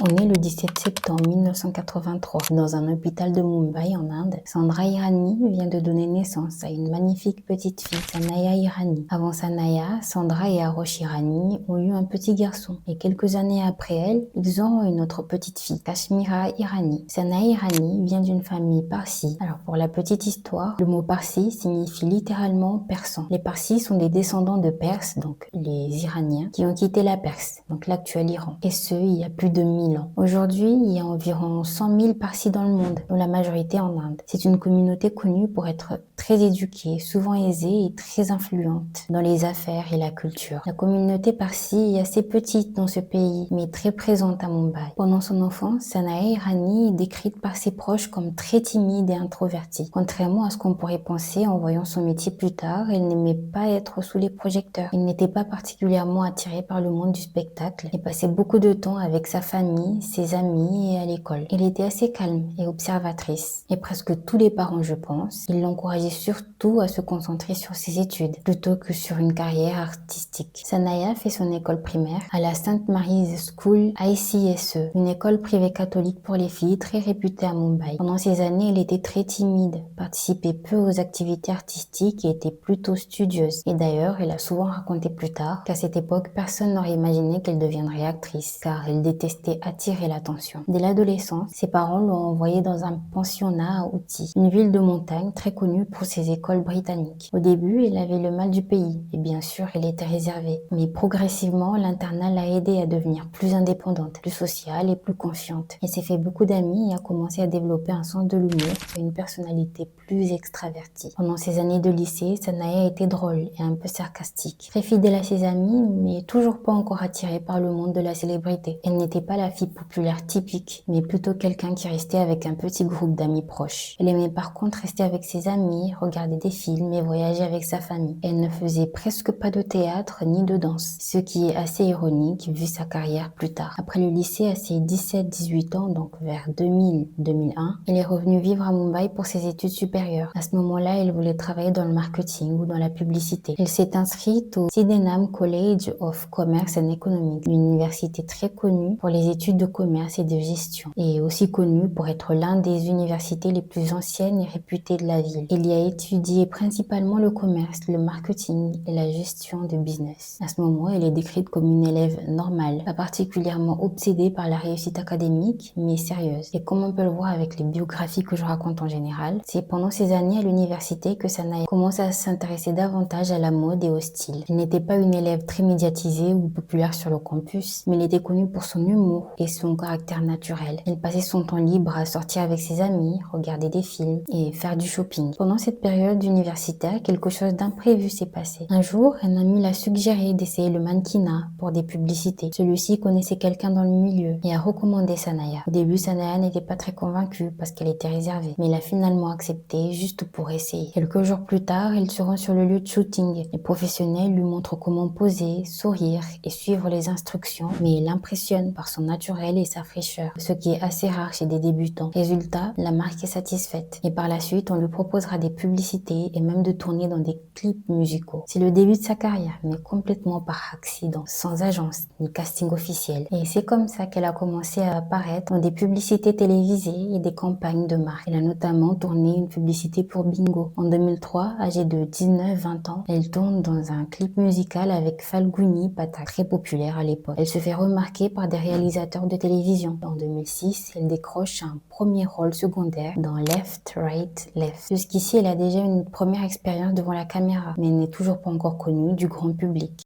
On est le 17 septembre 1983 dans un hôpital de Mumbai en Inde. Sandra Hirani vient de donner naissance à une magnifique petite fille, Sanaya Hirani. Avant Sanaya, Sandra et Arosh Hirani ont eu un petit garçon et quelques années après elle, ils ont une autre petite fille, Kashmira Hirani. Sanaya Hirani vient d'une famille parsi. Alors pour la petite histoire, le mot parsi signifie littéralement persan. Les parsis sont des descendants de Perses, donc les Iraniens, qui ont quitté la Perse, donc l'actuel Iran, et ce il y a plus de 1000 ans. Aujourd'hui, il y a environ 100 000 parsis dans le monde, dont la majorité en Inde. C'est une communauté connue pour être très éduquée, souvent aisée et très influente dans les affaires et la culture. La communauté parsi est assez petite dans ce pays, mais très présente à Mumbai. Pendant son enfance, Sanaya Hirani est décrite par ses proches comme très timide et introvertie. Contrairement à ce qu'on pourrait penser en voyant son métier plus tard, elle n'aimait pas être sous les projecteurs. Elle n'était pas particulièrement attirée par le monde du spectacle et passait beaucoup de temps avec sa famille, ses amis et à l'école. Elle était assez calme et observatrice. Et presque tous les parents, je pense, ils l'encourageaient surtout à se concentrer sur ses études plutôt que sur une carrière artistique. Sanaya fait son école primaire à la St. Mary's School ICSE, une école privée catholique pour les filles très réputée à Mumbai. Pendant ces années, elle était très timide, participait peu aux activités artistiques et était plutôt studieuse. Et d'ailleurs, elle a souvent raconté plus tard qu'à cette époque, personne n'aurait imaginé qu'elle deviendrait actrice, car elle détestait attirer l'attention. Dès l'adolescence, ses parents l'ont envoyée dans un pensionnat à Ooty, une ville de montagne très connue pour ses écoles britanniques. Au début, elle avait le mal du pays, et bien sûr, elle était réservée. Mais progressivement, l'internat l'a aidée à devenir plus indépendante, plus sociale et plus confiante. Elle s'est fait beaucoup d'amis et a commencé à développer un sens de l'humour et une personnalité plus extravertie. Pendant ses années de lycée, Sanaya était drôle et un peu sarcastique. Très fidèle à ses amis, mais toujours pas encore attirée par le monde de la célébrité. Elle n'était pas la fille populaire typique, mais plutôt quelqu'un qui restait avec un petit groupe d'amis proches. Elle aimait par contre rester avec ses amis, regarder des films et voyager avec sa famille. Elle ne faisait presque pas de théâtre ni de danse, ce qui est assez ironique vu sa carrière plus tard. Après le lycée, à ses 17-18 ans, donc vers 2000-2001, elle est revenue vivre à Mumbai pour ses études supérieures. À ce moment-là, elle voulait travailler dans le marketing ou dans la publicité. Elle s'est inscrite au Sydenham College of Commerce and Economics, une université très connue pour les études de commerce et de gestion, et aussi connue pour être l'un des universités les plus anciennes et réputées de la ville. Elle y a étudié principalement le commerce, le marketing et la gestion de business. À ce moment, elle est décrite comme une élève normale, pas particulièrement obsédée par la réussite académique, mais sérieuse. Et comme on peut le voir avec les biographies que je raconte en général, c'est pendant ces années à l'université que Sanaya commence à s'intéresser davantage à la mode et au style. Elle n'était pas une élève très médiatisée ou populaire sur le campus, mais elle était connue pour son humour et son caractère naturel. Elle passait son temps libre à sortir avec ses amis, regarder des films et faire du shopping. Pendant cette période universitaire, quelque chose d'imprévu s'est passé. Un jour, un ami l'a suggéré d'essayer le mannequinat pour des publicités. Celui-ci connaissait quelqu'un dans le milieu et a recommandé Sanaya. Au début, Sanaya n'était pas très convaincue parce qu'elle était réservée, mais elle a finalement accepté juste pour essayer. Quelques jours plus tard, elle se rend sur le lieu de shooting. Les professionnels lui montrent comment poser, sourire et suivre les instructions, mais elle impressionne par son naturel et sa fraîcheur, ce qui est assez rare chez des débutants. Résultat, la marque est satisfaite et par la suite, on lui proposera des publicités et même de tourner dans des clips musicaux. C'est le début de sa carrière, mais complètement par accident, sans agence ni casting officiel. Et c'est comme ça qu'elle a commencé à apparaître dans des publicités télévisées et des campagnes de marque. Elle a notamment tourné une publicité pour Bingo. En 2003, âgée de 19-20 ans, elle tourne dans un clip musical avec Falguni Pathak, très populaire à l'époque. Elle se fait remarquer par des réalisateurs de télévision. En 2006, elle décroche un premier rôle secondaire dans Left, Right, Left. Jusqu'ici, elle a déjà une première expérience devant la caméra, mais elle n'est toujours pas encore connue du grand public.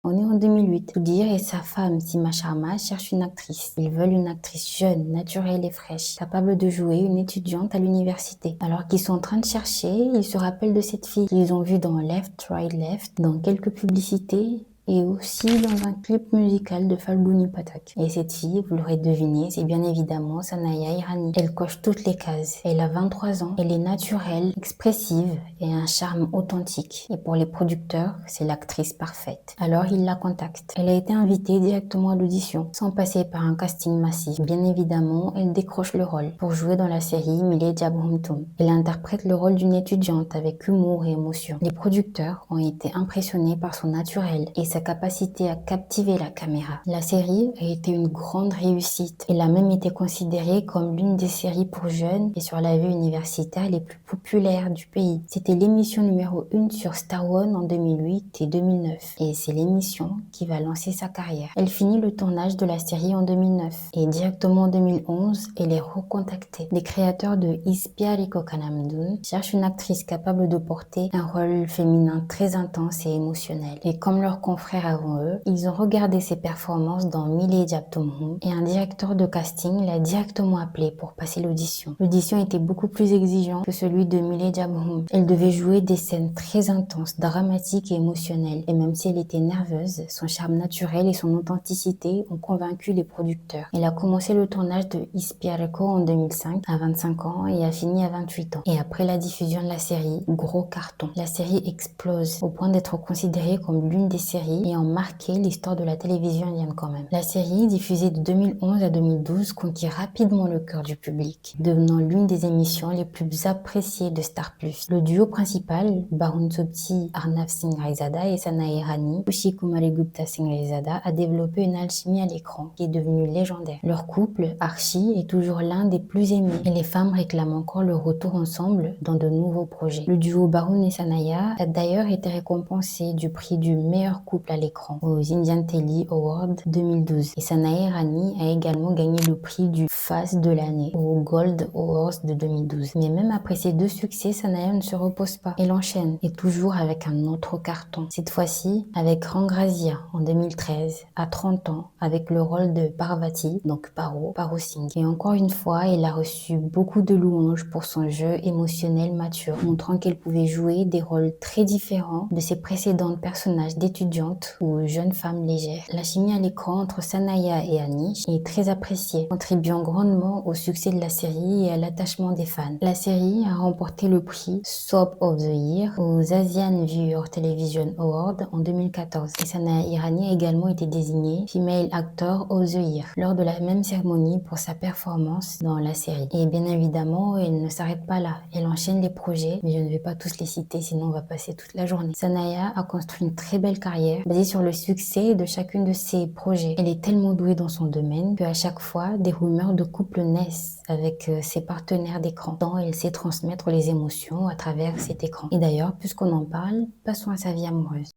On est en 2008. Sudhir et sa femme Seema Sharma cherchent une actrice. Ils veulent une actrice jeune, naturelle et fraîche, capable de jouer une étudiante à l'université. Alors qu'ils sont en train de chercher, ils se rappellent de cette fille qu'ils ont vue dans Left, Right, Left, dans quelques publicités et aussi dans un clip musical de Falguni Pathak. Et cette fille, vous l'aurez deviné, c'est bien évidemment Sanaya Hirani. Elle coche toutes les cases. Elle a 23 ans, elle est naturelle, expressive et a un charme authentique. Et pour les producteurs, c'est l'actrice parfaite. Alors ils la contactent. Elle a été invitée directement à l'audition, sans passer par un casting massif. Bien évidemment, elle décroche le rôle pour jouer dans la série Mile Jabhumtum. Elle interprète le rôle d'une étudiante avec humour et émotion. Les producteurs ont été impressionnés par son naturel et sa sa capacité à captiver la caméra. La série a été une grande réussite. Elle a même été considérée comme l'une des séries pour jeunes et sur la vie universitaire les plus populaires du pays. C'était l'émission numéro 1 sur Star One en 2008 et 2009 et c'est l'émission qui va lancer sa carrière. Elle finit le tournage de la série en 2009 et directement en 2011, elle est recontactée. Les créateurs de Ispiariko Kanamdun cherchent une actrice capable de porter un rôle féminin très intense et émotionnel. Et comme leurs confrères avant eux, ils ont regardé ses performances dans Mile Japtomhum et un directeur de casting l'a directement appelée pour passer l'audition. L'audition était beaucoup plus exigeante que celui de Mile Japtomhum. Elle devait jouer des scènes très intenses, dramatiques et émotionnelles. Et même si elle était nerveuse, son charme naturel et son authenticité ont convaincu les producteurs. Elle a commencé le tournage de Ispiariko en 2005 à 25 ans et a fini à 28 ans. Et après la diffusion de la série, gros carton. La série explose au point d'être considérée comme l'une des séries ayant marqué l'histoire de la télévision indienne quand même. La série, diffusée de 2011 à 2012, conquit rapidement le cœur du public, devenant l'une des émissions les plus appréciées de Star+. Le duo principal, Barun Sobti, Arnav Singh Raizada et Sana Irani, Kushi Kumari Gupta Singh Raizada, a développé une alchimie à l'écran qui est devenue légendaire. Leur couple, Archie, est toujours l'un des plus aimés et les femmes réclament encore leur retour ensemble dans de nouveaux projets. Le duo Barun et Sanaya a d'ailleurs été récompensé du prix du meilleur couple à l'écran aux Indian Telly Awards 2012 et Sanaya Irani a également gagné le prix du Face de l'année aux Gold Awards de 2012. Mais même après ces deux succès, Sanaya ne se repose pas. Elle enchaîne et toujours avec un autre carton. Cette fois-ci avec Rangrazia en 2013 à 30 ans avec le rôle de Parvati, donc Paro Singh. Et encore une fois, elle a reçu beaucoup de louanges pour son jeu émotionnel mature, montrant qu'elle pouvait jouer des rôles très différents de ses précédents personnages d'étudiantes ou jeunes femmes légères. La chimie à l'écran entre Sanaya et Anish est très appréciée, contribuant grandement au succès de la série et à l'attachement des fans. La série a remporté le prix Soap of the Year aux Asian Viewer Television Awards en 2014 et Sanaya Irani a également été désignée Female Actor of the Year lors de la même cérémonie pour sa performance dans la série. Et bien évidemment, elle ne s'arrête pas là. Elle enchaîne les projets, mais je ne vais pas tous les citer, sinon on va passer toute la journée. Sanaya a construit une très belle carrière basée sur le succès de chacune de ses projets. Elle est tellement douée dans son domaine qu'à chaque fois, des rumeurs de couple naissent avec ses partenaires d'écran, tant elle sait transmettre les émotions à travers cet écran. Et d'ailleurs, puisqu'on en parle, passons à sa vie amoureuse.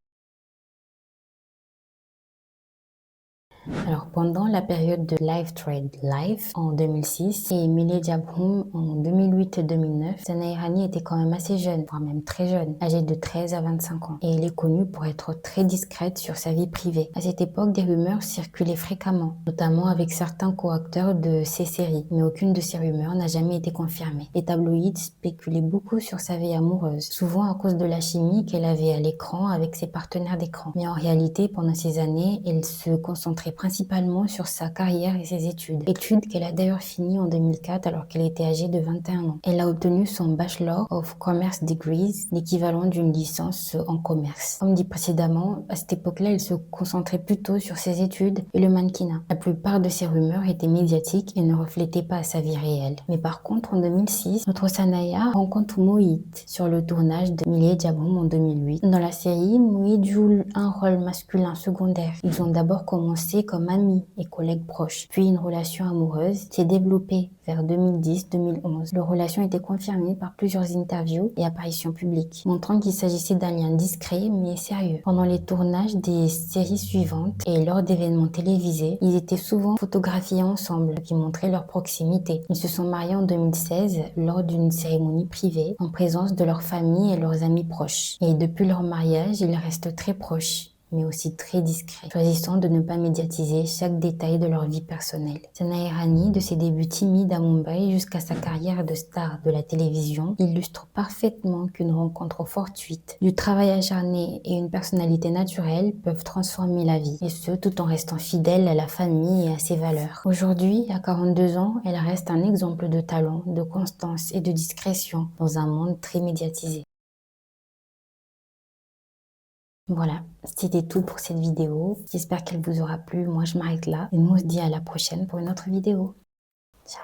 Alors, pendant la période de Live Trade Life en 2006 et Mile Jabhum en 2008 et 2009, Sanaya Irani était quand même assez jeune, voire même très jeune, âgée de 13 à 25 ans. Et elle est connue pour être très discrète sur sa vie privée. À cette époque, des rumeurs circulaient fréquemment, notamment avec certains co-acteurs de ces séries, mais aucune de ces rumeurs n'a jamais été confirmée. Les tabloïds spéculaient beaucoup sur sa vie amoureuse, souvent à cause de la chimie qu'elle avait à l'écran avec ses partenaires d'écran. Mais en réalité, pendant ces années, elle se concentrait principalement sur sa carrière et ses études qu'elle a d'ailleurs fini en 2004 alors qu'elle était âgée de 21 ans. Elle a obtenu son Bachelor of Commerce Degrees, l'équivalent d'une licence en commerce. Comme dit précédemment, à cette époque-là, elle se concentrait plutôt sur ses études et le mannequinat. La plupart de ces rumeurs étaient médiatiques et ne reflétaient pas sa vie réelle. Mais par contre, en 2006, notre Sanaya rencontre Mohit sur le tournage de Mile Jabhum en 2008. Dans la série, Mohit joue un rôle masculin secondaire. Ils ont d'abord commencé comme amis et collègues proches. Puis une relation amoureuse s'est développée vers 2010-2011. Leur relation était confirmée par plusieurs interviews et apparitions publiques, montrant qu'il s'agissait d'un lien discret mais sérieux. Pendant les tournages des séries suivantes et lors d'événements télévisés, ils étaient souvent photographiés ensemble, ce qui montrait leur proximité. Ils se sont mariés en 2016 lors d'une cérémonie privée en présence de leur famille et leurs amis proches. Et depuis leur mariage, ils restent très proches, mais aussi très discrets, choisissant de ne pas médiatiser chaque détail de leur vie personnelle. Sanaya Irani, de ses débuts timides à Mumbai jusqu'à sa carrière de star de la télévision, illustre parfaitement qu'une rencontre fortuite, du travail acharné et une personnalité naturelle peuvent transformer la vie, et ce tout en restant fidèle à la famille et à ses valeurs. Aujourd'hui, à 42 ans, elle reste un exemple de talent, de constance et de discrétion dans un monde très médiatisé. Voilà, c'était tout pour cette vidéo. J'espère qu'elle vous aura plu. Moi, je m'arrête là. Et nous, on se dit à la prochaine pour une autre vidéo. Ciao.